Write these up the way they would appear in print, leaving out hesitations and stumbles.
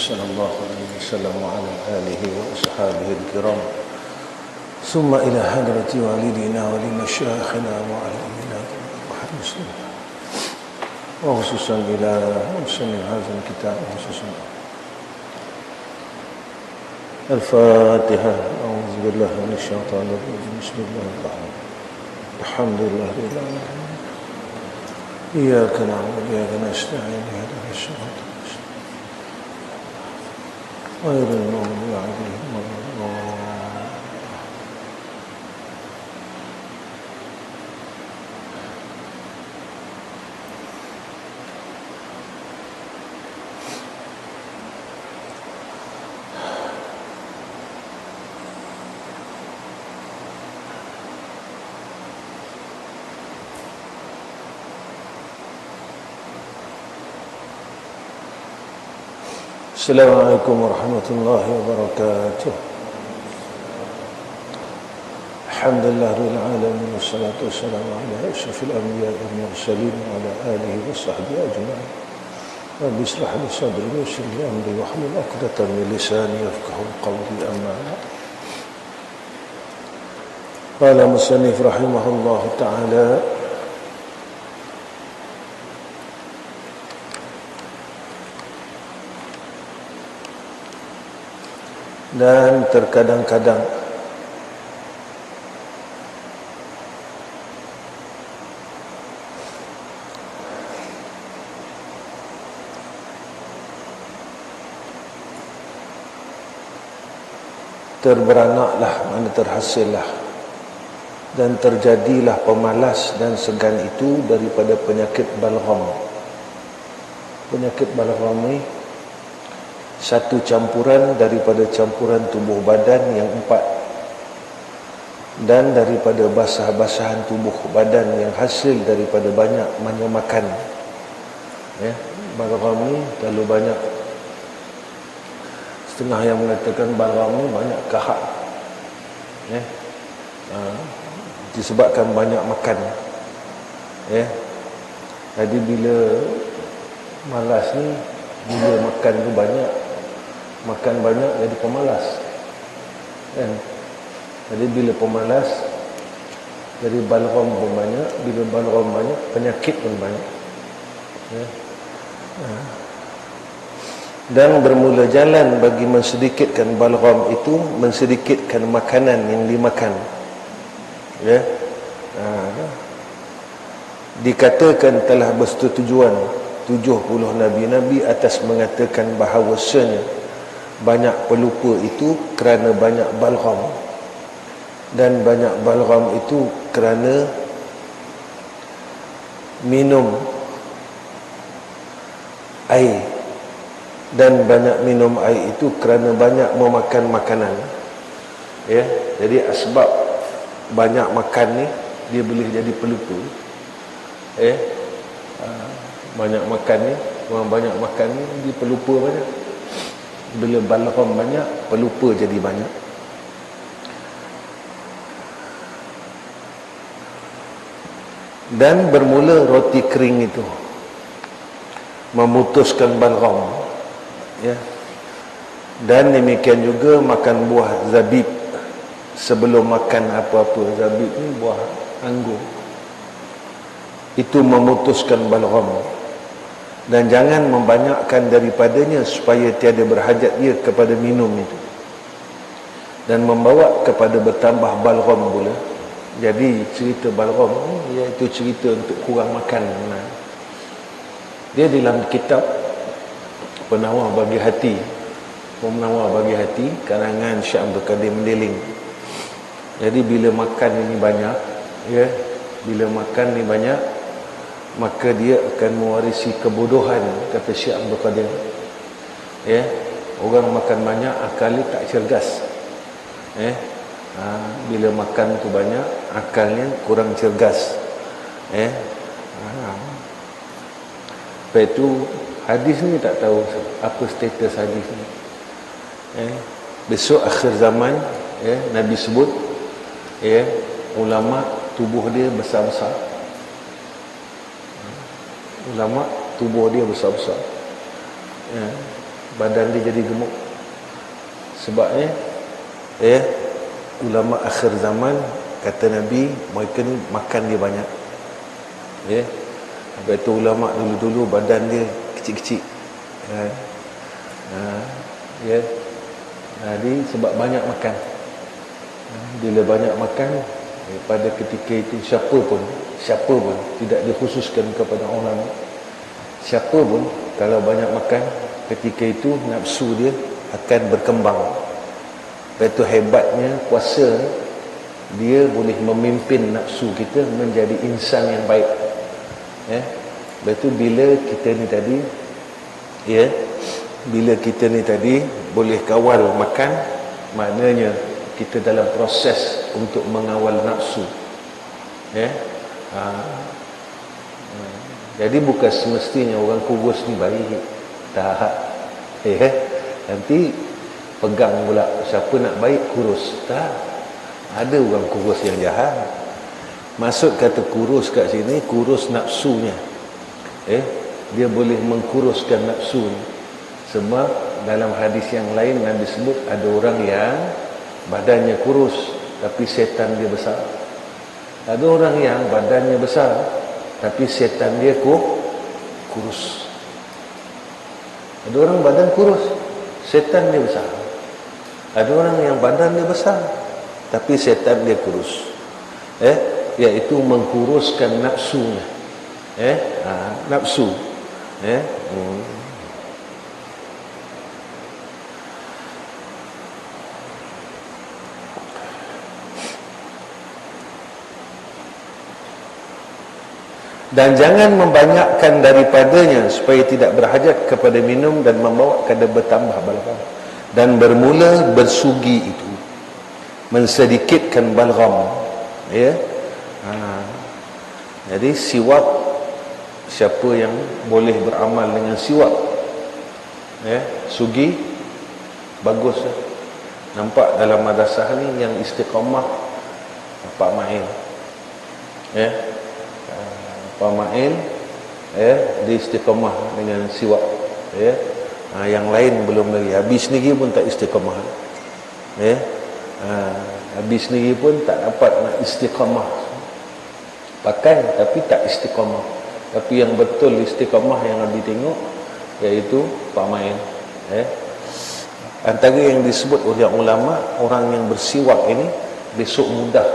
صلى الله عليه وسلم وعلى آله وأصحابه الكرام ثم إلى حضرة والدينا ولمشايخنا ومعلمينا وحسن وخصوصا إلى مسلم هذا الكتاب خصوصا الفاتحة. أعوذ بالله من الشيطان الرجيم. بسم الله الرحمن الرحيم. الحمد لله رب العالمين. إياك نعبد وإياك نستعين اهدنا الصراط المستقيم غير المغضوب عليهم ولا الضالين. Assalamualaikum warahmatullahi wabarakatuh. Alhamdulillah rabbil alamin wassalatu wassalamu ala asyrafil anbiya'i wal mursalin wa ala alihi wa sahbihi ajma'in. Rabbi ishrah li sadri wa yassir li amri wahlul 'uqdatam min lisani yafqahu qawli. Amma ba'd. Qala musannif rahimahullahu ta'ala dan terkadang-kadang terberanaklah, mana terhasillah dan terjadilah pemalas dan segan itu daripada penyakit balgham. Penyakit balgham ni satu campuran daripada campuran tubuh badan yang 4 dan daripada basah-basahan tubuh badan yang hasil daripada banyak makan. Balgham ni terlalu banyak. Setengah yang mengatakan balgham ni banyak kahak, disebabkan banyak makan. Jadi bila malas ni, bila makan tu banyak, makan banyak jadi pemalas, kan? Jadi bila pemalas jadi balgham pun banyak, bila balgham banyak penyakit pun banyak, Dan bermula jalan bagi mensedikitkan balgham itu mensedikitkan makanan yang dimakan. Dikatakan telah bersetujuan 70 nabi-nabi atas mengatakan bahawasanya banyak pelupa itu kerana banyak balgham, dan banyak balgham itu kerana minum air, dan banyak minum air itu kerana banyak memakan makanan. Jadi asbab banyak makan ni dia boleh jadi pelupa. Banyak makan ni, orang banyak makan ni dia pelupa banyak. Bila balgham banyak, pelupa jadi banyak. Dan bermula roti kering itu memutuskan balgham, Dan demikian juga makan buah zabib sebelum makan apa-apa. Zabib ni buah anggur, itu memutuskan balgham. Dan jangan membanyakkan daripadanya supaya tiada berhajat dia kepada minum itu, dan membawa kepada bertambah balgham pula. Jadi cerita balgham ni iaitu cerita untuk kurang makan. Dia dalam kitab Penawar Bagi Hati, Penawar Bagi Hati karangan Syekh Abdul Qadir Mendeling. Jadi bila makan ini banyak, bila makan ni banyak, maka dia akan mewarisi kebodohan, kata Syekh Abdul Qadir. Orang makan banyak, akalnya tak cergas. Bila makan tu banyak, akalnya kurang cergas. Lepas itu hadis ni tak tahu apa status hadis ni. Besok akhir zaman, Nabi sebut, ulama tubuh dia besar-besar. Ulama tubuh dia besar-besar. badan dia jadi gemuk. Sebabnya ulama akhir zaman kata Nabi, mereka ni makan dia banyak. Habis tu ulama dulu-dulu badan dia kecil-kecil. Jadi sebab banyak makan. Bila banyak makan, pada ketika itu siapa pun tidak dikhususkan kepada orang, siapa pun kalau banyak makan, ketika itu nafsu dia akan berkembang. Itu hebatnya puasa, dia boleh memimpin nafsu kita menjadi insan yang baik. Betul bila kita ni tadi bila kita ni tadi boleh kawal makan, maknanya kita dalam proses untuk mengawal nafsu. Jadi bukan semestinya orang kurus ni baik. Tak. Nanti pegang pula siapa nak baik kurus. Tak. Ada orang kurus yang jahat. Maksud kata kurus kat sini, kurus nafsunya. Dia boleh mengkuruskan nafsu ni. Sebab dalam hadis yang lain Nabi sebut ada orang yang badannya kurus tapi setan dia besar. Ada orang yang badannya besar tapi setan dia kurus. Ada orang badan kurus, setan dia besar. Ada orang yang badan dia besar tapi setan dia kurus. Iaitu mengkuruskan nafsunya. Nafsu. Dan jangan membanyakkan daripadanya supaya tidak berhajat kepada minum dan membawa kepada bertambah balgam. Dan bermula bersugi itu mensedikitkan balgam. Jadi siwak, siapa yang boleh beramal dengan siwak, sugi bagus. Nampak dalam madrasah ni yang istiqamah Pak Mail. Pak Mail dia istiqamah dengan siwak. Yang lain belum lagi. Habis sendiri pun tak istiqamah. Habis sendiri pun tak dapat nak istiqamah. Pakai tapi tak istiqamah. Tapi yang betul istiqamah yang Nabi tengok iaitu Pak Mail. Antara yang disebut oleh ulama, orang yang bersiwak ini besok mudah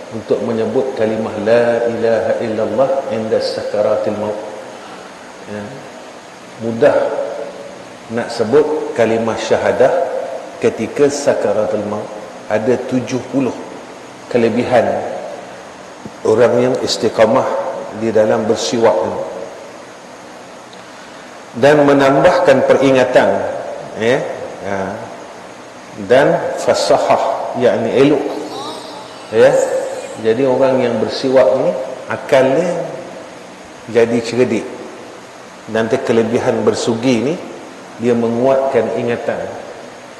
untuk menyebut kalimah la ilaha illallah inda sakaratil maut. Mudah nak sebut kalimah syahadah ketika sakaratul maut. Ada 70 kelebihan orang yang istiqamah di dalam bersiwak ini. Dan menambahkan peringatan, dan fasahah, yakni elok. Jadi orang yang bersiwak ni akalnya jadi cerdik. Dan kelebihan bersugi ni dia menguatkan ingatan.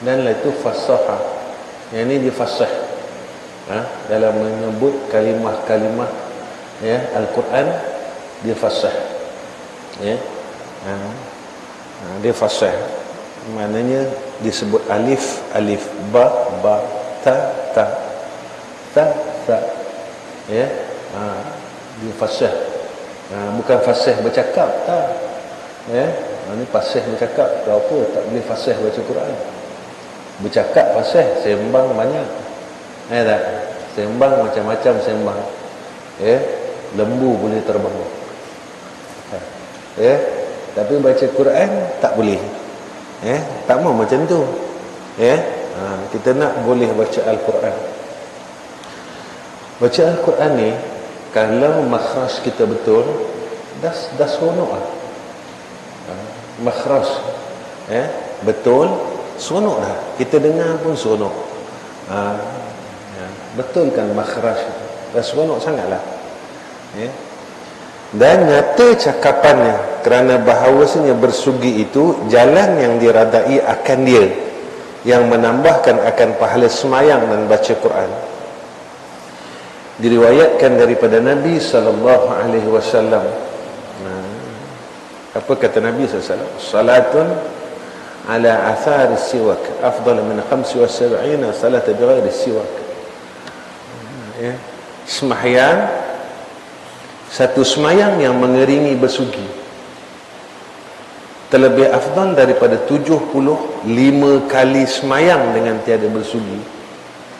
Dan itu fasahah. Yang ni dia fasah. Dalam menyebut kalimah-kalimah Al-Quran, dia fasah. Dia fasah. Maknanya disebut alif, alif, ba, ba, ta, ta, ta, ta. Dia fasih. Bukan fasih bercakap, tak. Ini fasih bercakap. Kenapa tak boleh fasih baca Quran? Bercakap fasih, sembang banyak. Tak? Sembang macam-macam sembang. Lembu boleh terbang. Tapi baca Quran tak boleh. Tak mau macam tu. Kita nak boleh baca Al-Quran. Baca Al-Quran ni, kalau makhraj kita betul, dah seronok lah. Makhraj betul, seronok dah. Kita dengar pun seronok. Betul kan makhraj, dah seronok sangatlah. Dan nyata cakapannya, kerana bahawasanya bersugi itu jalan yang diradai akan dia, yang menambahkan akan pahala semayang dan baca Quran. Diriwayatkan daripada Nabi SAW. Apa kata Nabi SAW? Salatun ala athar siwak afdal min 75 salat bighairi siwak. Ya, sembahyang, satu sembahyang yang mengiringi bersugi terlebih afdal daripada 75 kali sembahyang dengan tiada bersugi.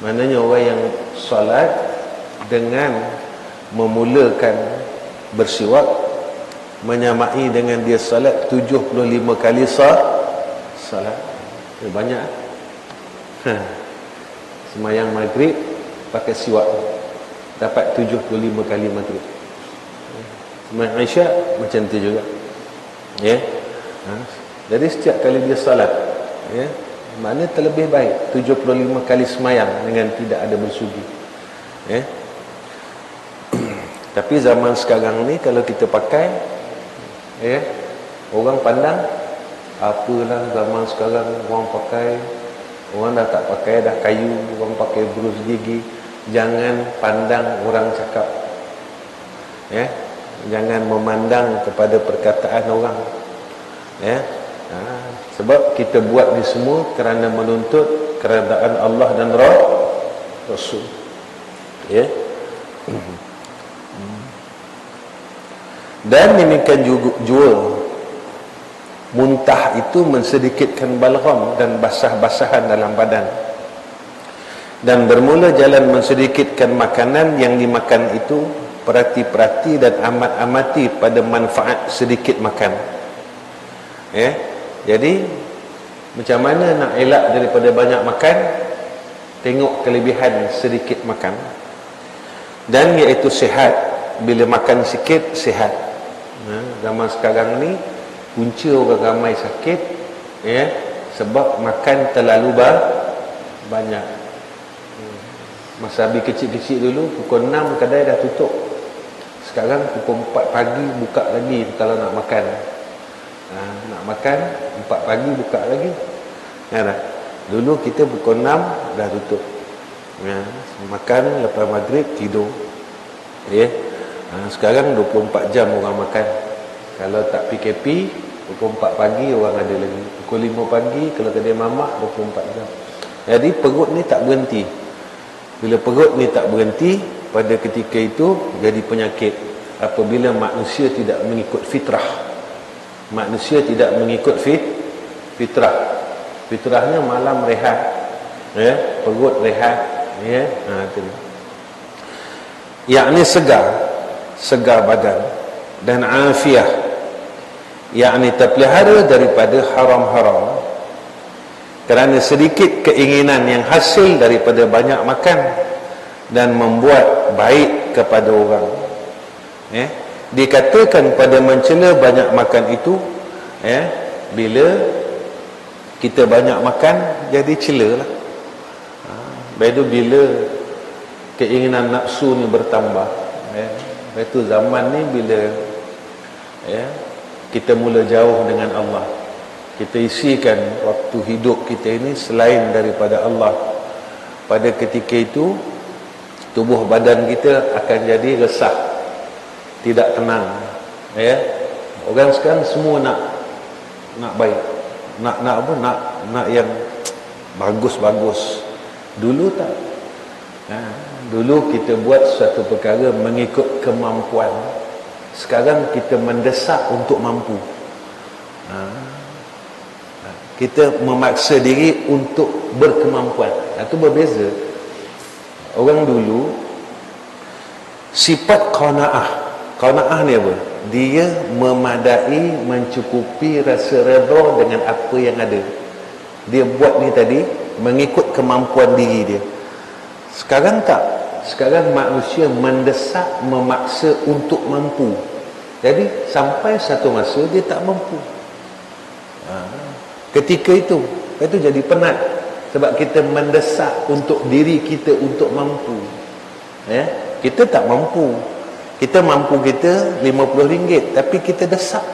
Maknanya orang yang solat dengan memulakan bersiwak menyamai dengan dia solat 75 kali solat. Banyak. Sembahyang maghrib pakai siwak dapat 75 kali maghrib. Sembahyang Isyak macam tu juga. Ya. Jadi setiap kali dia salat, ya, mana terlebih baik 75 kali sembahyang dengan tidak ada bersugi. Ya. Tapi zaman sekarang ni kalau kita pakai, ya, orang pandang apalah zaman sekarang orang pakai, orang dah tak pakai dah kayu, orang pakai berus gigi. Jangan pandang orang cakap, ya, jangan memandang kepada perkataan orang, ya. Sebab kita buat ni semua kerana menuntut keredaan Allah dan Rasul, ya. Dan demikian juga muntah itu mensedikitkan balgham dan basah-basahan dalam badan, dan bermula jalan mensedikitkan makanan yang dimakan itu, perhati-perhati dan amat-amati pada manfaat sedikit makan. Ya, jadi macam mana nak elak daripada banyak makan? Tengok kelebihan sedikit makan, dan iaitu sihat. Bila makan sikit, sihat. Zaman sekarang ni punca orang ramai sakit, ya, sebab makan terlalu banyak. Masa habis kecil-kecil dulu pukul 6 kedai dah tutup. Sekarang pukul 4 pagi buka lagi kalau nak makan. Nak makan 4 pagi buka lagi. Ya, dah. Dulu kita pukul 6 dah tutup. Ya, makan lepas maghrib tidur. Ya. Sekarang 24 jam orang makan. Kalau tak PKP pukul 4 pagi orang ada lagi. Pukul 5 pagi kalau kedai mamak 24 jam. Jadi perut ni tak berhenti. Bila perut ni tak berhenti, pada ketika itu jadi penyakit. Apabila manusia tidak mengikut fitrah. Manusia tidak mengikut fitrah. Fitrahnya malam rehat, ya, perut rehat, ya, itu. Yakni segar badan, dan afiah, yakni terpelihara daripada haram-haram. Kerana sedikit keinginan yang hasil daripada banyak makan dan membuat baik kepada orang. Ya, dikatakan pada mencela banyak makan itu, ya, bila kita banyak makan jadi cela lah. Begitu bila keinginan nafsu ni bertambah, ya. Begitu zaman ni bila, ya, kita mula jauh dengan Allah, kita isikan waktu hidup kita ini selain daripada Allah, pada ketika itu tubuh badan kita akan jadi resah, tidak tenang, ya. Orang sekarang semua nak baik, nak apa, nak yang bagus-bagus. Dulu tak. Dulu kita buat suatu perkara mengikut kemampuan. Sekarang kita mendesak untuk mampu. Kita memaksa diri untuk berkemampuan. Itu berbeza. Orang dulu sifat qanaah ni apa? Dia memadai, mencukupi rasa redha dengan apa yang ada. Dia buat ni tadi mengikut kemampuan diri dia. Sekarang tak. Sekarang manusia mendesak, memaksa untuk mampu. Jadi sampai satu masa dia tak mampu. Ketika itu jadi penat. Sebab kita mendesak untuk diri kita untuk mampu, ya? Kita tak mampu. Kita mampu kita RM50, tapi kita desak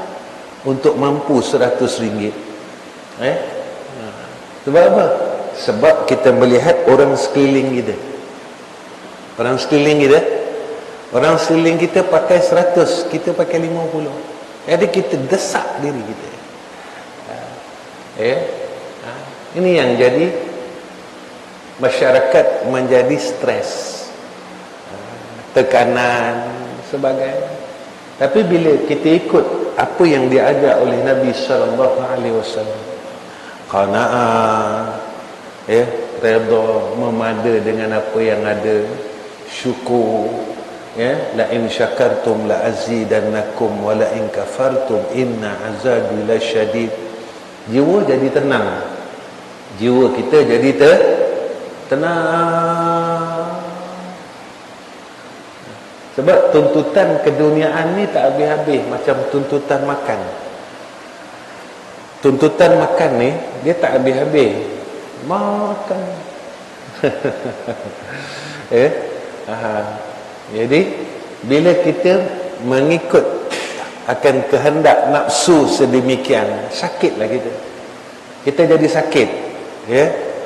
untuk mampu RM100, ya? Sebab apa? Sebab kita melihat orang sekeliling kita. Orang sekeliling kita pakai 100, kita pakai 50. Jadi kita desak diri kita. Ya. Ini yang jadi masyarakat menjadi stres, tekanan sebagainya. Tapi bila kita ikut apa yang diajar oleh Nabi sallallahu alaihi wasallam, qanaah, redha, memada dengan apa yang ada, syukur, la in syakartum la azidannakum wa la in kafartum inna azabi lasyadid. Jiwa jadi tenang, jiwa kita jadi tenang. Sebab tuntutan keduniaan ni tak habis-habis, macam tuntutan makan. Tuntutan makan ni dia tak habis-habis. Makan. Jadi bila kita mengikut akan kehendak nafsu sedemikian, sakitlah kita. Kita jadi sakit,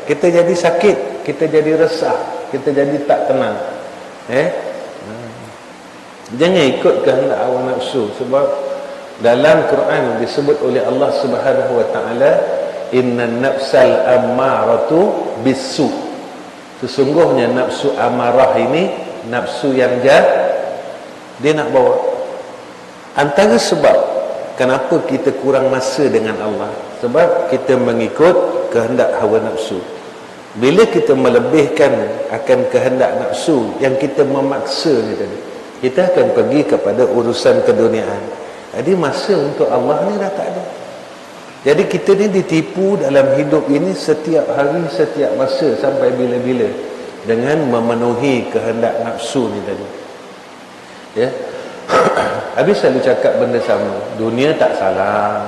kita jadi sakit, kita jadi resah, kita jadi tak tenang. Jangan ikut kehendak hawa nafsu, sebab dalam Quran disebut oleh Allah Subhanahu wa taala, innan nafsal ammaratu bisu. Sesungguhnya nafsu amarah ini nafsu yang jahat, dia nak bawa. Antara sebab kenapa kita kurang masa dengan Allah, sebab kita mengikut kehendak hawa nafsu. Bila kita melebihkan akan kehendak nafsu yang kita memaksa ni tadi, kita akan pergi kepada urusan keduniaan. Jadi masa untuk Allah ni dah tak ada. Jadi kita ni ditipu dalam hidup ini setiap hari, setiap masa, sampai bila-bila, dengan memenuhi kehendak nafsu ni tadi. Habis selalu cakap benda sama, dunia tak salah.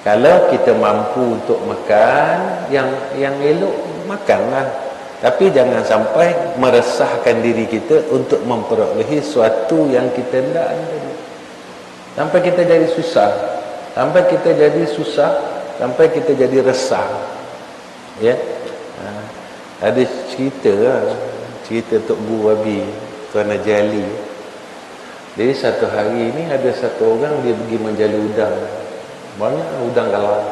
Kalau kita mampu untuk makan yang elok, makanlah. Tapi jangan sampai meresahkan diri kita untuk memperolehi suatu yang kita hendak. Sampai kita jadi susah, sampai kita jadi susah, sampai kita jadi resah. Ada cerita Tok Guru Wabi, Tuan Haji Ali. Jadi satu hari ni ada satu orang, dia pergi menjala udang. Banyak udang galah.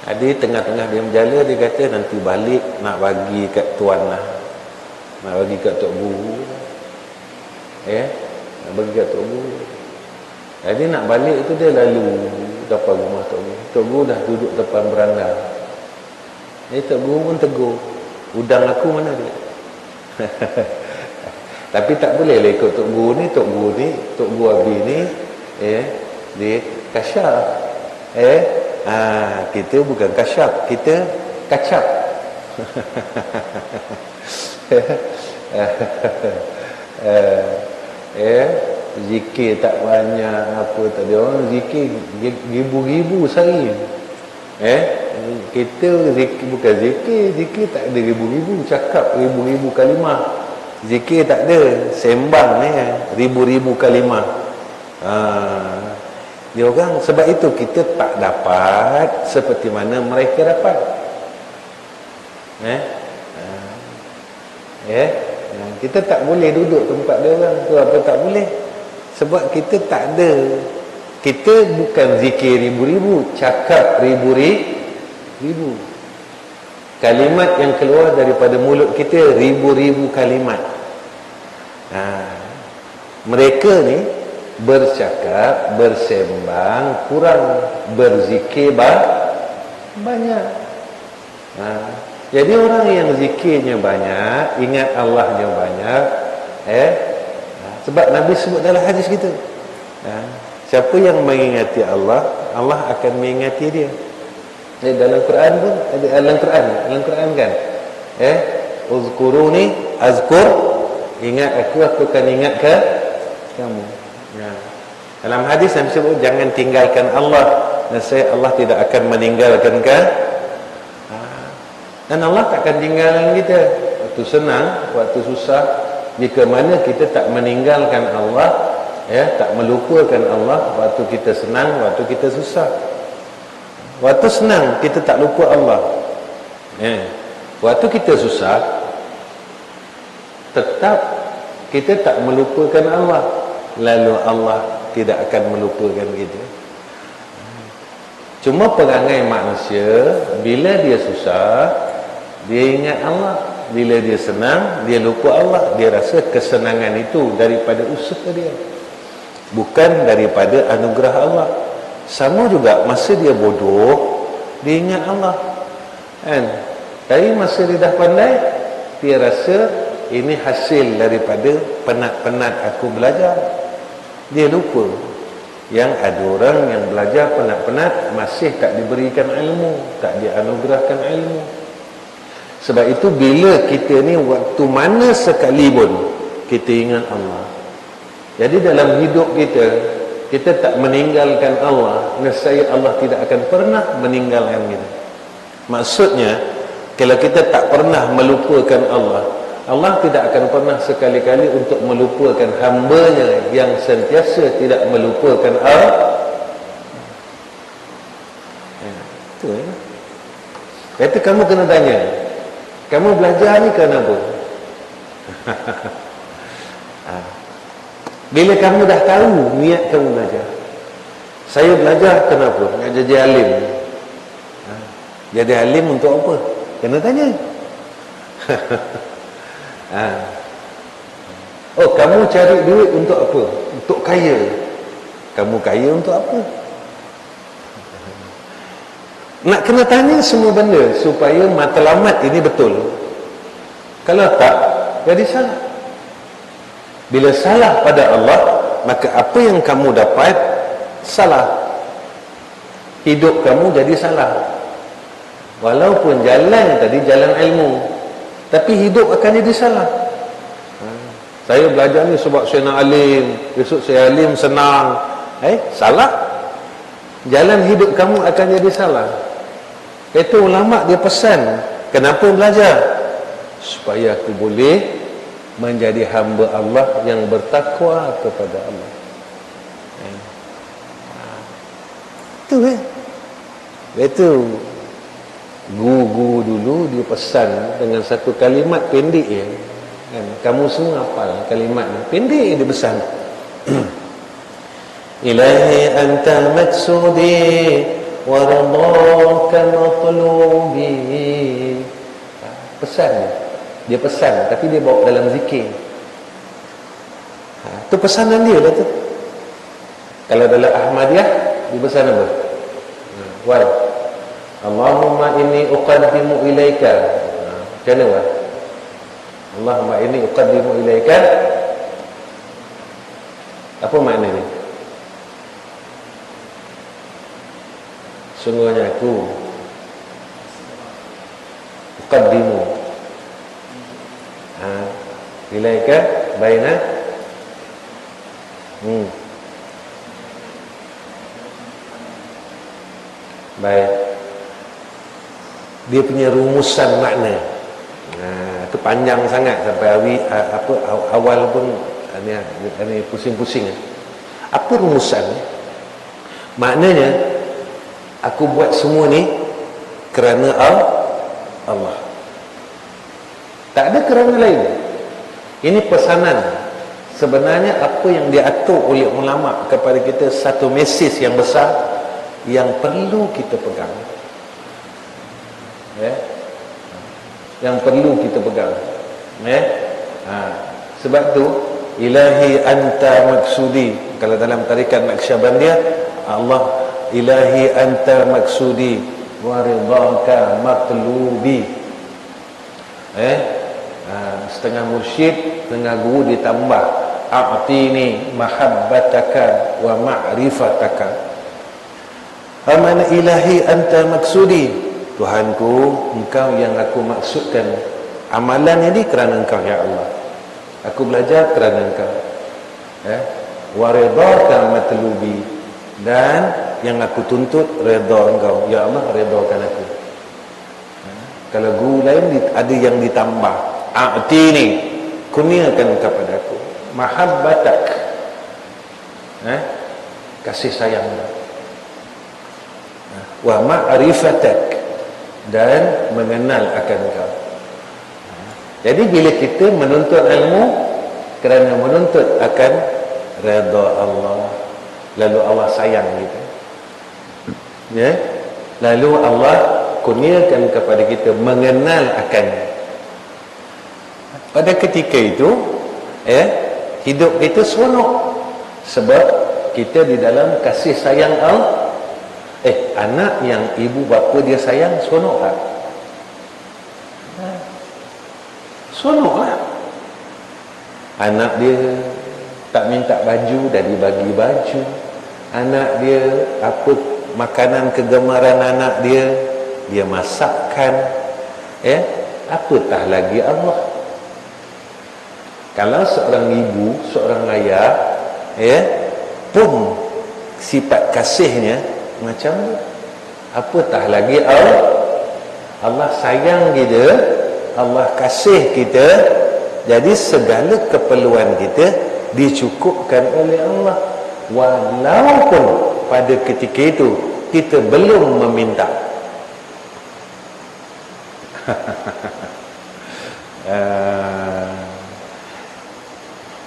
Di tengah-tengah dia menjala, dia kata nanti balik nak bagi kat tuan lah, nak bagi kat Tok Guru, nak bagi kat Tok Guru. Jadi nak balik tu dia lalu depan rumah Tok Guru. Tok Guru dah duduk depan beranda. Tok Guru pun tegur, udang aku mana dia? Tapi tak boleh lah ikut Tok Guru ni. Tok Guru Abi ni, dia kasyaf. Kita bukan kasyaf, kita kacap. Zikir tak banyak apa tadi, orang zikir ribu-ribu sehari. Kita zikir, bukan zikir tak ada ribu-ribu, cakap ribu-ribu kalimah. Zikir tak ada, sembang ni ribu-ribu kalimah. Dia orang, sebab itu kita tak dapat seperti mana mereka dapat. Kita tak boleh duduk tempat dia orang tu. Apa tak boleh? Sebab kita tak ada. Kita bukan zikir ribu-ribu, cakap ribu-ribu. Kalimat yang keluar daripada mulut kita ribu-ribu kalimat. Mereka ni bercakap, bersembang kurang, berzikir banyak. Jadi orang yang zikirnya banyak, ingat Allahnya banyak, sebab Nabi sebut dalam hadis kita, siapa yang mengingati Allah, Allah akan mengingati dia. Dalam Quran pun ada, dalam Quran kan, uzkuruni azkur, ingat aku akan ingat ke kamu. Dalam hadis Nabi sebut, jangan tinggalkan Allah, nescaya Allah tidak akan meninggalkan kan. Dan Allah tak akan tinggalkan kita waktu senang, waktu susah. Jika mana kita tak meninggalkan Allah, tak melupakan Allah, waktu kita senang, waktu kita susah. Waktu senang kita tak lupa Allah, waktu kita susah tetap kita tak melupakan Allah, lalu Allah tidak akan melupakan kita. Cuma perangai manusia, bila dia susah, dia ingat Allah. Bila dia senang, dia lupa Allah. Dia rasa kesenangan itu daripada usaha dia, bukan daripada anugerah Allah. Sama juga masa dia bodoh, dia ingat Allah, kan? Tapi masa dia dah pandai, dia rasa ini hasil daripada penat-penat aku belajar. Dia lupa yang ada orang yang belajar penat-penat masih tak diberikan ilmu, tak dianugerahkan ilmu. Sebab itu bila kita ni waktu mana sekalipun kita ingat Allah. Jadi dalam hidup kita tak meninggalkan Allah, nescaya Allah tidak akan pernah meninggalkan kita. Maksudnya, kalau kita tak pernah melupakan Allah, Allah tidak akan pernah sekali-kali untuk melupakan hamba-Nya yang sentiasa tidak melupakan Allah. Itu ya. Kata kamu kena tanya, kamu belajar ni kenapa? Bila kamu dah tahu niat kamu belajar, saya belajar kenapa? Nak jadi alim. Jadi alim untuk apa? Kena tanya. Oh, kamu cari duit untuk apa? Untuk kaya. Kamu kaya untuk apa? Nak kena tanya semua benda supaya matlamat ini betul. Kalau tak, jadi salah. Bila salah pada Allah, maka apa yang kamu dapat salah. Hidup kamu jadi salah. Walaupun jalan tadi jalan ilmu, tapi hidup akan jadi salah. Saya belajar ni sebab saya nak alim, besok saya alim senang. Salah. Jalan hidup kamu akan jadi salah. Itu ulama dia pesan, kenapa belajar? Supaya aku boleh menjadi hamba Allah yang bertakwa kepada Allah. Itu itu guru-guru dulu dia pesan dengan satu kalimat pendek ya. Kan? Kamu semua hafal kalimat ni. Pendek dia pesan. Ilahi anta maksudi wa ridhaka matlubi. Pesan dia pesan, tapi dia bawa dalam zikir. Itu pesanan dia lah tu. Kalau dalam Ahmadiyah dia pesan apa? Wal Allahumma inni uqaddimu ilaika. Macam mana wal? Allahumma inni uqaddimu ilaika. Apa makna ni? Sungguhnya aku uqaddimu ilaika baina baik. Dia punya rumusan makna itu panjang sangat sampai awal pun ni pusing-pusing. Apa rumusan? Maknanya aku buat semua ni kerana Allah, tak ada kerana lain. Ini pesanan. Sebenarnya apa yang diatur oleh ulama kepada kita satu mesej yang besar yang perlu kita pegang. Yang perlu kita pegang. Sebab tu ilahi anta maksudi. Kalau dalam tarikat Naqsyabandiyah, Allah ilahi anta maksudi wa ridhaka matlubi. Setengah mursyid, setengah guru ditambah a'tini mahabbataka wa ma'rifataka. Amana ilahi anta maksudi. Tuhanku, engkau yang aku maksudkan. Amalan ini kerana engkau ya Allah. Aku belajar kerana engkau. Wa ridhaka matlubi. Dan yang aku tuntut redha engkau. Ya Allah, redhakan aku. Kalau guru lain ada yang ditambah. A'tini, kurniakan kepada aku mahabbatak, kasih sayang, wa ma'rifatak, dan mengenal akan kau. Jadi bila kita menuntut ilmu kerana menuntut akan redha Allah, lalu Allah sayang kita. ya, lalu Allah kurniakan kepada kita mengenal akannya. Pada ketika itu hidup kita seronok sebab kita di dalam kasih sayang Allah. Anak yang ibu bapa dia sayang seronok tak? Seronok lah. Anak dia tak minta baju, dah dibagi baju. Anak dia apa makanan kegemaran anak dia, dia masakkan. Apatah lagi Allah. Kalau seorang ibu, seorang ayah, pun sifat kasihnya macam tu, apatah lagi Allah sayang kita, Allah kasih kita. Jadi segala keperluan kita dicukupkan oleh Allah, walaupun pada ketika itu kita belum meminta.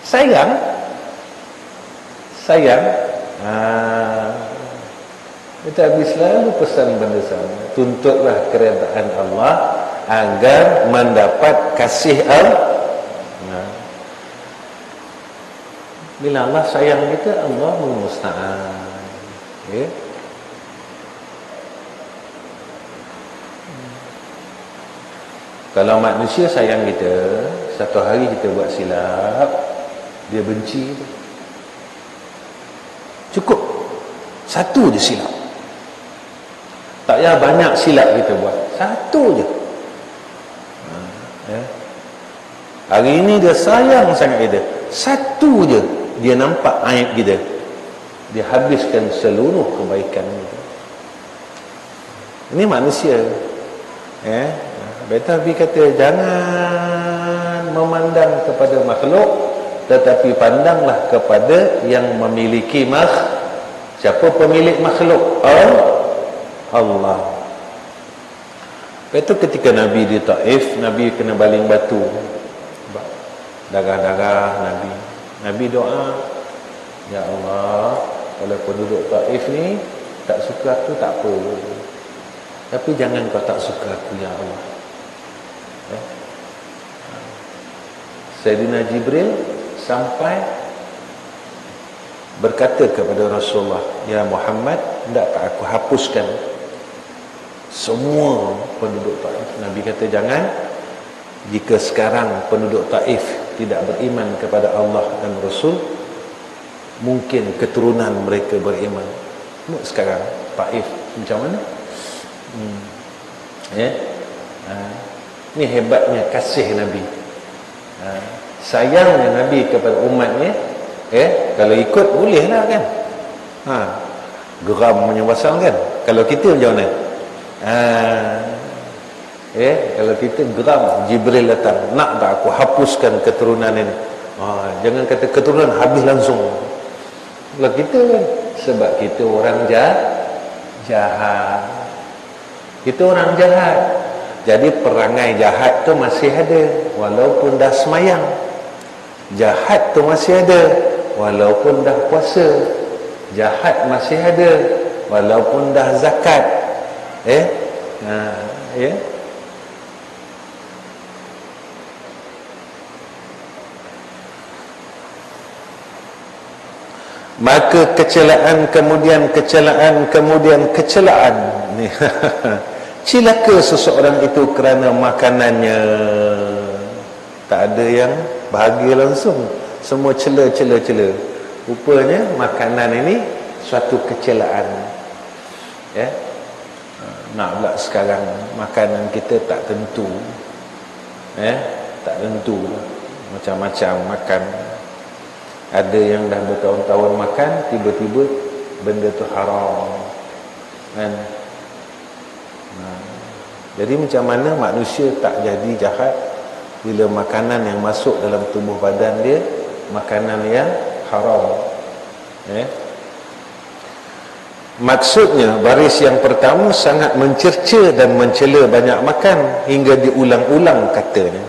Sayang Tapi selalu pesan benda sama, tuntutlah keredaan Allah agar mendapat kasih Allah. Bila Allah sayang kita, Allah musta'an. Kalau manusia sayang kita, satu hari kita buat silap, dia benci. Cukup satu je silap, tak payah banyak silap kita buat, satu je. Hari ini dia sayang sangat kita, satu je dia nampak aib kita, dia habiskan seluruh kebaikan kita. Ini manusia. Tapi kata jangan memandang kepada makhluk, tetapi pandanglah kepada yang memiliki makhluk. Siapa pemilik makhluk? Allah. Itu ketika Nabi di Taif, Nabi kena baling batu, darah-darah Nabi doa, ya Allah, kalau penduduk Taif ni tak suka aku tak apa, tapi jangan kau tak suka aku ya Allah. Sayyidina Jibril sampai berkata kepada Rasulullah, ya Muhammad, hendakkah aku hapuskan semua penduduk Taif? Nabi kata jangan. Jika sekarang penduduk Taif tidak beriman kepada Allah dan Rasul, mungkin keturunan mereka beriman. Tengok sekarang Taif macam mana. Ini hebatnya kasih Nabi, sayangnya Nabi kepada umatnya. Kalau ikut bolehlah kan, geram punya pasal kan. Kalau kita macam mana? Kalau kita geram, Jibril datang, nak tak aku hapuskan keturunan ini? Jangan kata keturunan habis langsung. Kalau kita kan, sebab kita orang jahat. Kita orang jahat, jadi perangai jahat tu masih ada walaupun dah semayang. Jahat tu masih ada walaupun dah puasa. Jahat masih ada walaupun dah zakat. Maka kecelaan kemudian kecelaan ni. Celaka seseorang itu kerana makanannya. Tak ada yang bahagia langsung, semua cela. Rupanya makanan ini suatu kecelaan. Nak pula sekarang makanan kita tak tentu. Tak tentu, macam-macam makan. Ada yang dah bertahun-tahun makan, tiba-tiba benda tu haram kan. Jadi macam mana manusia tak jadi jahat bila makanan yang masuk dalam tubuh badan dia makanan yang haram. Maksudnya baris yang pertama sangat mencerca dan mencela banyak makan hingga diulang-ulang katanya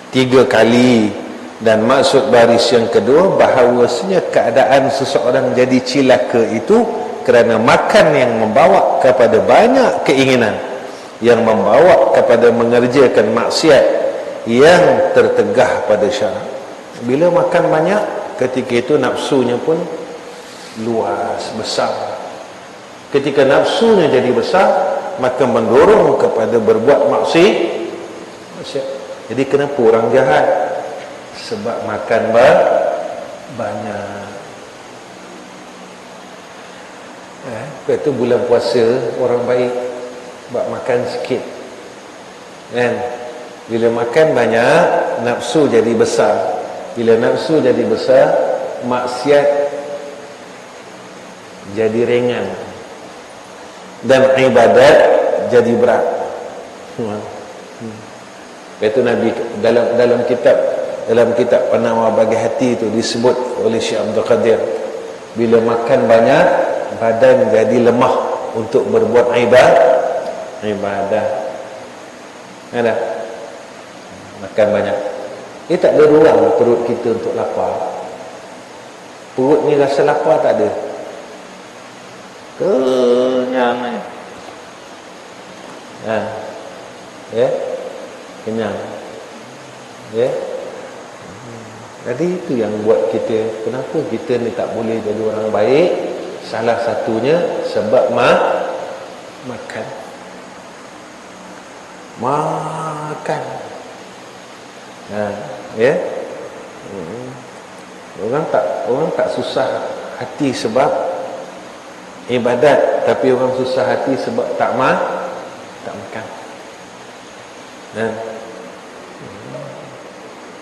3 kali. Dan maksud baris yang kedua, bahawasanya keadaan seseorang jadi cilaka itu kerana makan yang membawa kepada banyak keinginan, yang membawa kepada mengerjakan maksiat yang tertegah pada syarak. Bila makan banyak, ketika itu nafsunya pun luas, besar. Ketika nafsunya jadi besar, maka mendorong kepada berbuat maksiat. Jadi kenapa orang jahat? Sebab makan banyak. Lepas tu bulan puasa orang baik buat makan sikit, kan? Bila makan banyak, nafsu jadi besar. Bila nafsu jadi besar, maksiat jadi ringan dan ibadat jadi berat. Lepas tu Nabi dalam kitab Penawar Bagi Hati itu disebut oleh Syekh Abdul Qadir, bila makan banyak, badan jadi lemah untuk berbuat ibadah. Ada makan banyak, tak ada ruang perut kita untuk lapar. Perut ni rasa lapar tak ada, kenyang. Kenyang. Jadi itu yang buat kita, kenapa kita ni tak boleh jadi orang baik. Salah satunya sebab makan. Orang tak susah hati sebab ibadat, tapi orang susah hati sebab tak makan.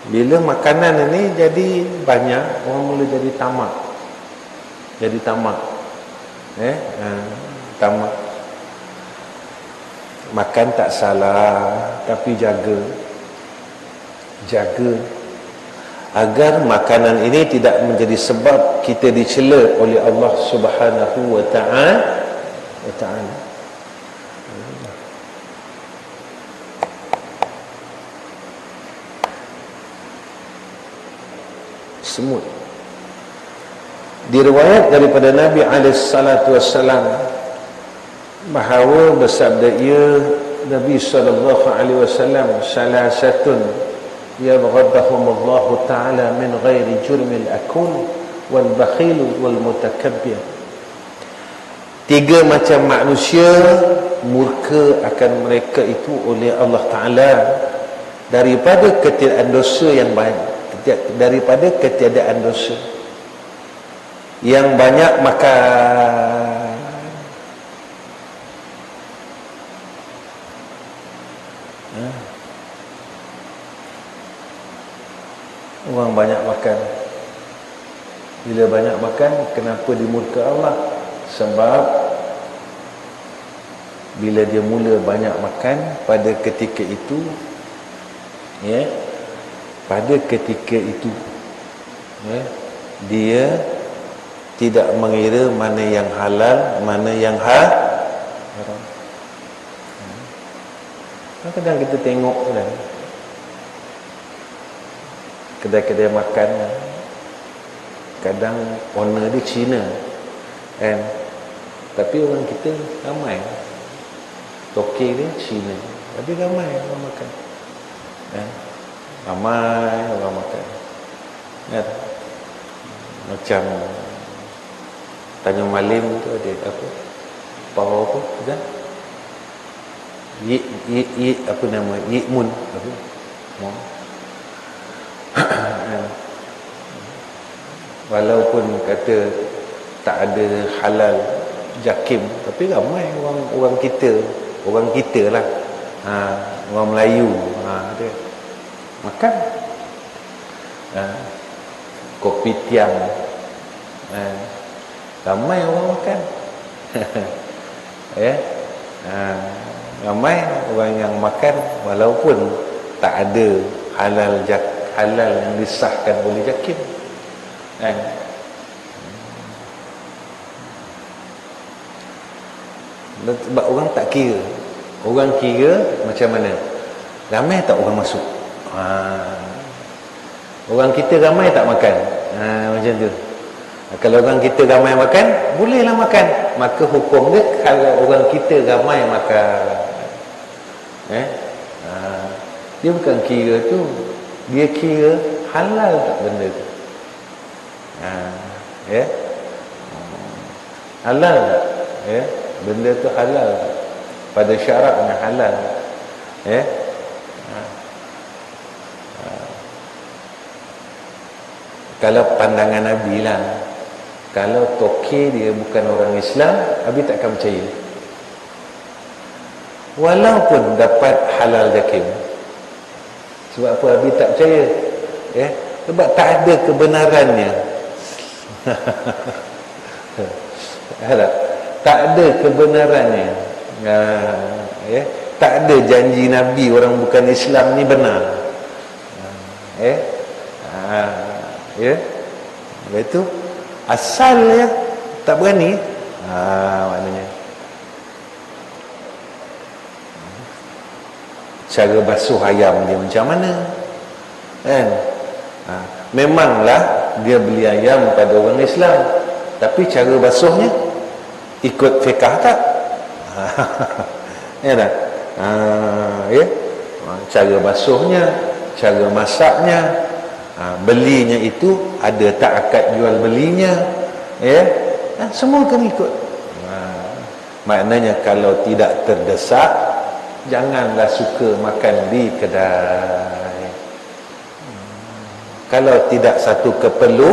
Bila makanan ini jadi banyak, orang mula jadi tamak. Tamak. Makan tak salah, tapi jaga agar makanan ini tidak menjadi sebab kita dicela oleh Allah Subhanahu wa ta'ala. Semut. Diriwayat daripada Nabi alaihissalatu wassalam bahawa bersabda ia, Nabi sallallahu alaihi wasallam, salasatun yabghadahumullahu ta'ala min ghairi jurmil akul wal bakhil wal mutakabbir. 3 macam manusia murka akan mereka itu oleh Allah Ta'ala daripada ketiadaan dosa yang banyak, daripada ketiadaan dosa. Yang banyak makan, orang banyak makan. Bila banyak makan, kenapa dimurka Allah? Sebab bila dia mula banyak makan, pada ketika itu dia tidak mengira mana yang halal, mana yang haram. Kadang kita tengok kan, kedai-kedai makan, kadang owner dia Cina, kan? Tapi orang kita ramai, toke dia Cina, tapi ramai orang makan, kan? Ramai orang makan, kan? Macam Tanjung Malim tu ada apa? Power apa? Kan? Apa nama? Yikmun apa? Walaupun kata tak ada halal jakim, tapi ramai orang kita lah, orang Melayu ada makan, kopi tiam, ramai orang makan. Ramai orang yang makan walaupun tak ada halal yang disahkan oleh jakim, kan? Sebab orang tak kira. Orang kira macam mana? Ramai tak orang masuk? Orang kita ramai tak makan? Macam tu. Kalau orang kita ramai makan, bolehlah makan. Maka hukum dia kalau orang kita ramai makan. Dia bukan kira tu, dia kira halal tak benda tu. Halal tak? Benda tu halal tak? Pada syaratnya halal. Kalau pandangan Nabi lah, kalau toke dia bukan orang Islam, Nabi takkan percaya. Walaupun dapat halal jakim. Sebab apa Nabi tak percaya? Sebab tak ada kebenarannya. Tak ada kebenarannya. Tak ada janji Nabi orang bukan Islam ni benar. Itu asal ya tak berani. Maknanya cara basuh ayam dia macam mana kan? Memanglah dia beli ayam pada orang Islam, tapi cara basuhnya ikut fiqah tak? Ya tak? Cara basuhnya, cara masaknya, belinya itu ada tak akad jual belinya, semua kena ikut. Maknanya kalau tidak terdesak, janganlah suka makan di kedai. Kalau tidak satu keperlu,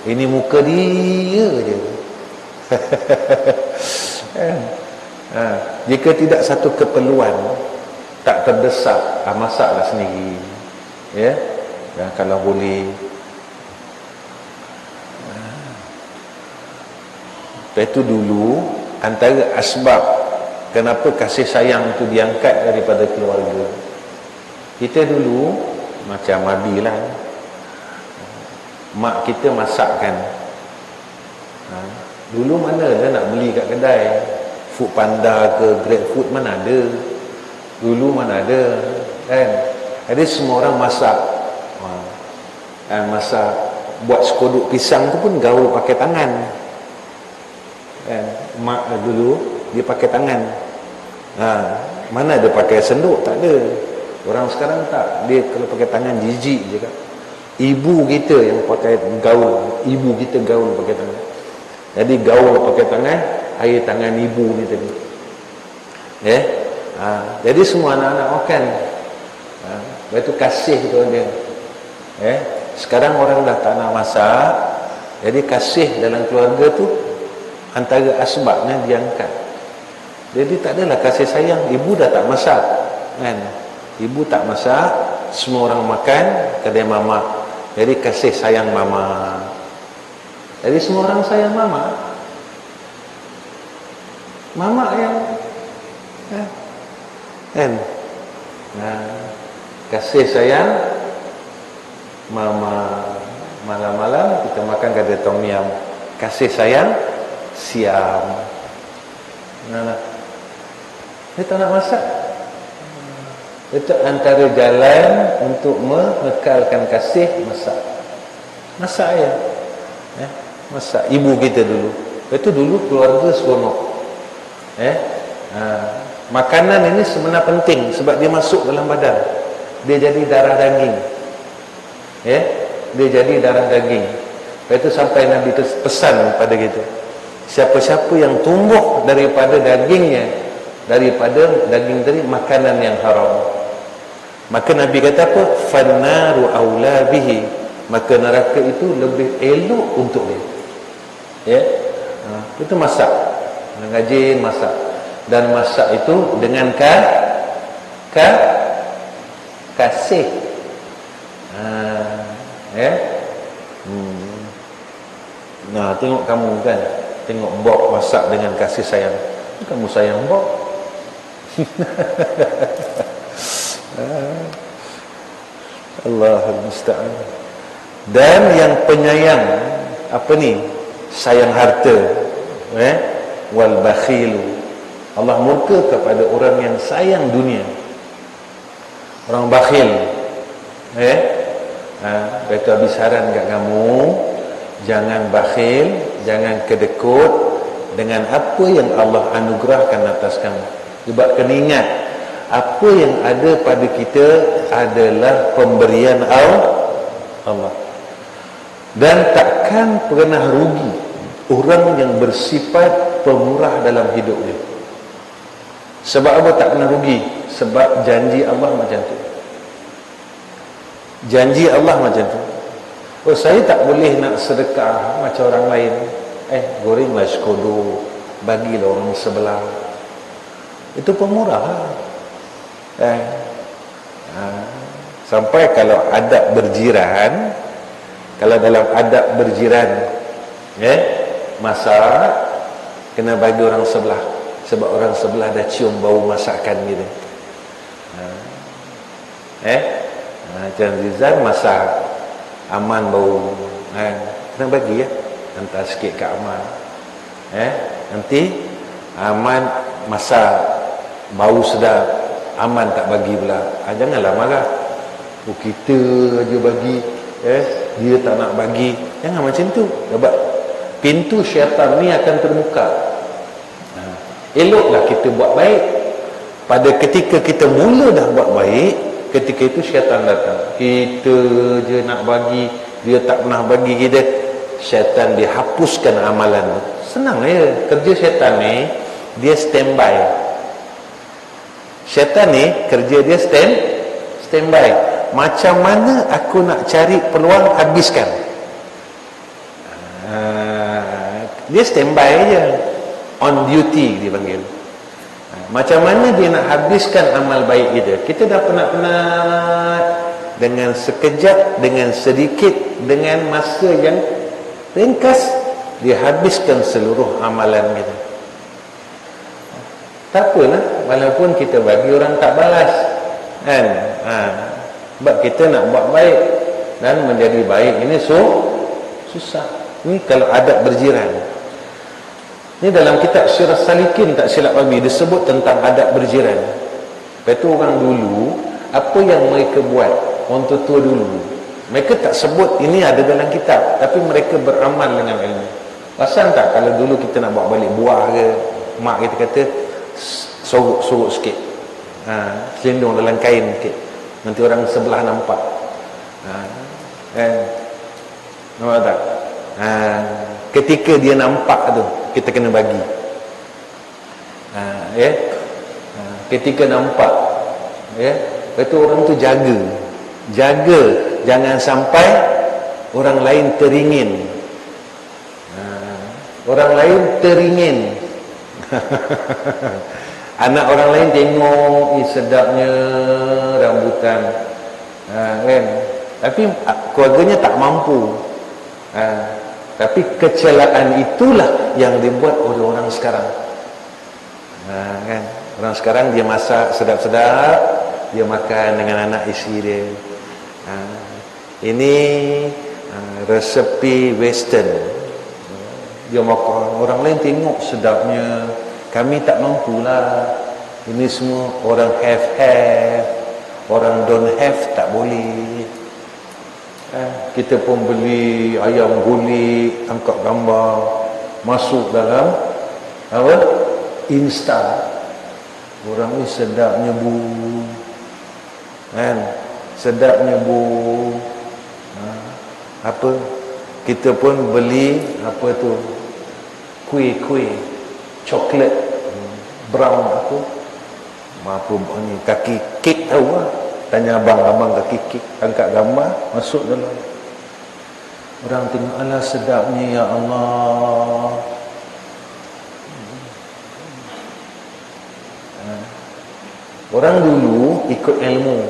ini muka dia je. Jika tidak satu keperluan, tak terdesak, masaklah sendiri. Dan kalau boleh. Itu dulu antara asbab kenapa kasih sayang itu diangkat daripada keluarga. Kita dulu macam Abi lah, mak kita masakkan. Dulu mana ada nak beli kat kedai, Food Panda ke GrabFood, mana ada. Dulu mana ada kan. Jadi semua orang masak. Masak, buat sekodok pisang tu pun gaul pakai tangan kan. Mak dulu dia pakai tangan. Mana ada pakai senduk, tak ada. Orang sekarang tak, dia kalau pakai tangan jijik je kan. Ibu kita yang pakai gaul, ibu kita gaul pakai tangan. Jadi gaul pakai tangan, air tangan ibu ni tadi. Jadi semua anak-anak makan. Lepas tu kasih tu dia. Sekarang orang dah tak nak masak, jadi kasih dalam keluarga tu antara asbabnya diangkat. Jadi tak adalah kasih sayang. Ibu dah tak masak kan, ibu tak masak, semua orang makan kedai mama, jadi kasih sayang mama. Jadi semua orang sayang mama. Mama yang kan, kasih sayang mama. Malam-malam kita makan kedai tom yum, kasih sayang siam. Dia tak nak masak. Itu antara jalan untuk mengekalkan kasih, masak. Masak ya. Masak ibu kita dulu. Itu dulu keluarga seronok. Makanan ini sebenarnya penting sebab dia masuk dalam badan. Dia jadi darah daging. Dia jadi darah daging. Lepas itu sampai Nabi pesan pada kita, siapa-siapa yang tumbuh daripada dagingnya, daripada daging tadi, makanan yang haram, maka Nabi kata apa? Fannaru aula bihi, maka neraka itu lebih elok untuk dia. Itu masak, ngajin masak, dan masak itu dengan kasih. Nah, tengok kamu kan, tengok Bob masak dengan kasih sayang. Kamu sayang Bob. Allahul musta'an. Dan yang penyayang apa ni? Sayang harta. Wal bakhilu. Allah murka kepada orang yang sayang dunia. Orang bakhil. Betul habis saran kat kamu, Jangan bakhil, jangan kedekut dengan apa yang Allah anugerahkan atas kamu. Sebab kena ingat, apa yang ada pada kita adalah pemberian Allah. Dan takkan pernah rugi orang yang bersifat pemurah dalam hidupnya. Sebab apa tak pernah rugi? Sebab janji Allah macam tu. Janji Allah macam tu. Oh, saya tak boleh nak sedekah macam orang lain. Gorenglah sekodoh, bagilah orang sebelah. Itu pemurah. Sampai kalau adab berjiran, kalau dalam adab berjiran, masak, kena bagi orang sebelah. Sebab orang sebelah dah cium bau masakan gitu. Macam Zizan masak, Aman bau, kena bagi ya, hantar sikit kat Aman. Nanti Aman masak, bau sedap, Aman tak bagi pula. Janganlah marah. Kita aja bagi, dia tak nak bagi. Jangan macam tu. Sebab pintu syaitan ni akan terbuka. Eloklah kita buat baik. Pada ketika kita mula dah buat baik, ketika itu syaitan datang. Kita je nak bagi, dia tak pernah bagi kita. Syaitan dia hapuskan amalan tu. Senang ya. Kerja syaitan ni, dia standby. Syaitan ni kerja dia standby. Macam mana aku nak cari peluang, habiskan. Dia standby je. On duty dia panggil. Macam mana dia nak habiskan amal baik kita? Kita dah penat-penat, dengan sekejap, dengan sedikit, dengan masa yang ringkas, dia habiskan seluruh amalan kita. Tak apalah, walaupun kita bagi orang tak balas, kan? Sebab kita nak buat baik dan menjadi baik ini susah. Ini kalau adab berjiran. Ini dalam kitab Syirah Salikin, tak silap Abi, disebut tentang adab berjiran. Lepas tu orang dulu, apa yang mereka buat, orang tua dulu, mereka tak sebut ini ada dalam kitab, tapi mereka beramal dengan ilmu. Pasal tak, kalau dulu kita nak bawa balik buah ke, mak kita kata sorok sikit, selindung dalam kain sikit, nanti orang sebelah nampak. Nampak tak? Ketika dia nampak tu, kita kena bagi. Ketika nampak, lepas tu orang tu jaga jangan sampai orang lain teringin. Orang lain teringin. Anak orang lain tengok, sedapnya rambutan, kan? Tapi keluarganya tak mampu. Tapi kecelaan itulah yang dibuat oleh orang sekarang. Kan? Orang sekarang dia masak sedap-sedap, dia makan dengan anak isteri dia. Ini resepi western. Dia makan, orang lain tengok sedapnya, kami tak mampulah. Ini semua orang have, orang don't have tak boleh. Kita pun beli ayam gulik, angkat gambar, masuk dalam apa? Insta. Orang ni sedapnya bu, kan? Sedapnya bu. Apa? Kita pun beli apa tu? Kuih coklat brown apa ni, kaki kek tahu lah. Tanya abang kaki kek, angkat gambar, masuk dalam. Orang tengok, alah sedapnya ya Allah. Orang dulu ikut ilmu,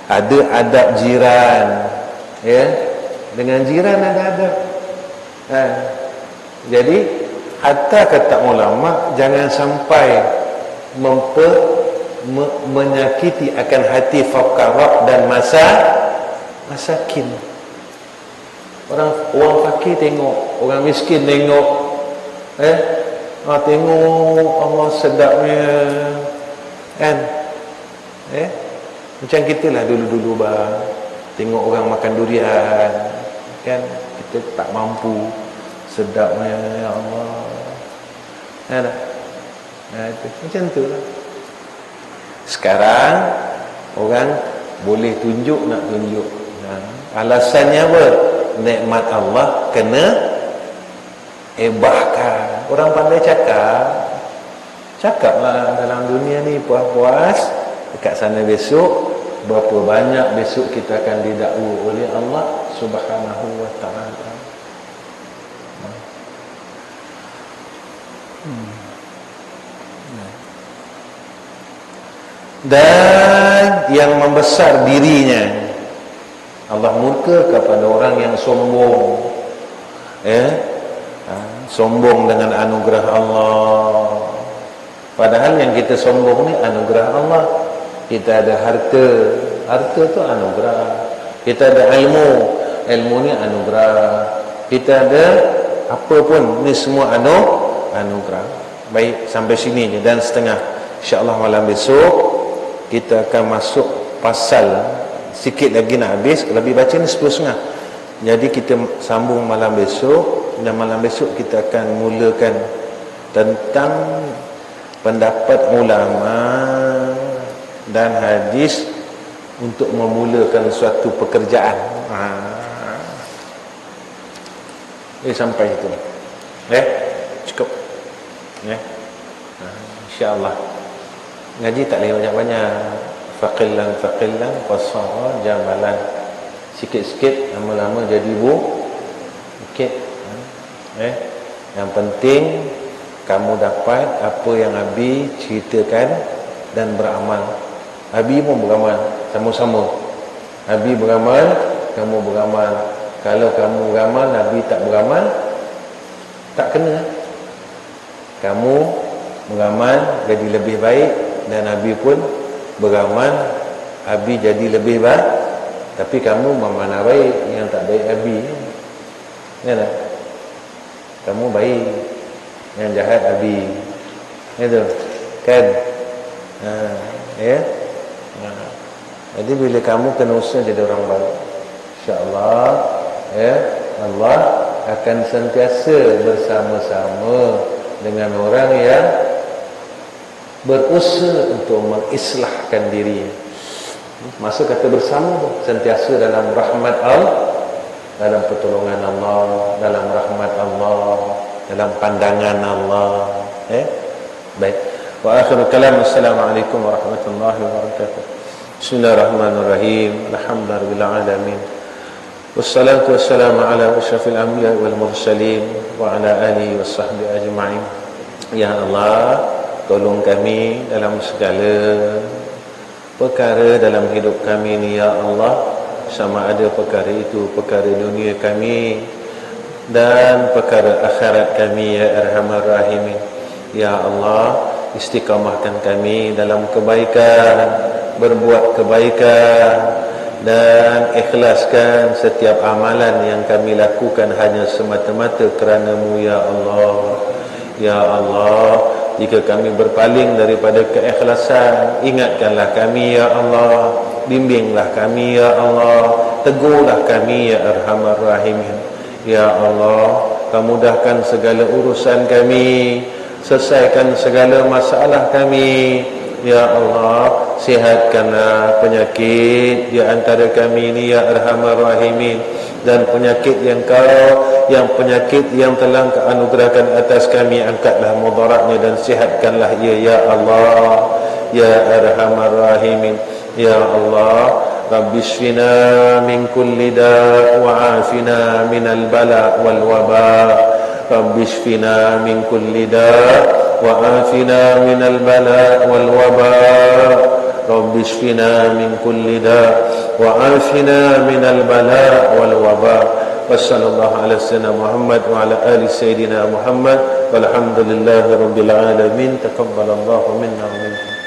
ada adab jiran, ya, dengan jiran ada adab. Jadi hatta kata ulama, jangan sampai menyakiti akan hati fuqara dan masakin. Orang fakir tengok, orang miskin tengok, tengok Allah sedapnya, kan? Macam kita lah dulu-dulu tengok orang makan durian, kan? Kita kita tak mampu. Sedapnya ya Allah. Ada. Itu macam tu lah. Sekarang orang boleh tunjuk nak tunjuk. Alasannya apa? Nikmat Allah kena ebahkan. Orang pandai cakaplah dalam dunia ni puas-puas, dekat sana besok berapa banyak besok kita akan didakwa oleh Allah Subhanahu wa taala. Dan yang membesar dirinya, Allah murka kepada orang yang sombong, sombong dengan anugerah Allah. Padahal yang kita sombong ni anugerah Allah. Kita ada harta tu anugerah. Kita ada ilmu ni anugerah. Kita ada apa pun, ni semua anugerah. Baik, sampai sini je dan setengah. InsyaAllah malam besok kita akan masuk pasal sikit lagi nak habis. Lebih baca ni 10.30. Jadi kita sambung malam besok. Dan malam besok kita akan mulakan tentang pendapat ulama dan hadis untuk memulakan suatu pekerjaan. Sampai itu. Cukup. InsyaAllah. Ngaji tak boleh banyak-banyak. Faqillan fasara jamalan. Sikit-sikit, lama-lama jadi bukit. Yang penting kamu dapat apa yang Abi ceritakan dan beramal. Abi pun beramal sama-sama. Abi beramal, kamu beramal. Kalau kamu beramal, Nabi tak beramal, tak kena. Kamu beramal jadi lebih baik dan Nabi pun beramal, Abi jadi lebih baik. Tapi kamu mana baik, yang tak baik Abi. Ya tak? Kamu baik, yang jahat Abi. Itu kan? Jadi bila kamu kena usaha jadi orang baik, insya-Allah Allah akan sentiasa bersama-sama dengan orang yang berusaha untuk mengislahkan diri. Masa kata bersama, sentiasa dalam rahmat Allah, dalam pertolongan Allah, dalam rahmat Allah, dalam pandangan Allah. Baik. Wa akhiru kalam, assalamualaikum warahmatullahi wabarakatuh. Bismillahirrahmanirrahim. Alhamdulillahirabbil alamin. Wassalatu wassalamu ala asyrafil anbiya wal mursalin wa ala alihi washabbihi ajma'in. Ya Allah, tolong kami dalam segala perkara dalam hidup kami ni ya Allah. Sama ada perkara itu perkara dunia kami dan perkara akhirat kami ya Arhamar Rahimin. Ya Allah, istiqamahkan kami dalam kebaikan, berbuat kebaikan, dan ikhlaskan setiap amalan yang kami lakukan hanya semata-mata kerana-Mu ya Allah. Ya Allah, jika kami berpaling daripada keikhlasan, ingatkanlah kami ya Allah, bimbinglah kami ya Allah, tegurlah kami ya Arhamar Rahimin. Ya Allah, mudahkan segala urusan kami, selesaikan segala masalah kami. Ya Allah, sihatkanlah penyakit di antara kami ini ya Arhamar Rahimin, dan penyakit yang penyakit yang telah Engkau anugerahkan atas kami, angkatlah mudaratnya dan sihatkanlah ia ya Allah ya Arhamar Rahimin. Ya Allah, Rabbi shfina min kulli da' wa afina minal bala wal waba. Rabbi shfina min kulli da' wa afina minal bala wal waba. Rabbi shfina min kulli da' wa afina minal bala wal waba. Wassallallahu ala sayyidina Muhammad wa ala ali sayyidina Muhammad walhamdulillahi rabbil alamin. Taqabbalallahu minna wa minkum.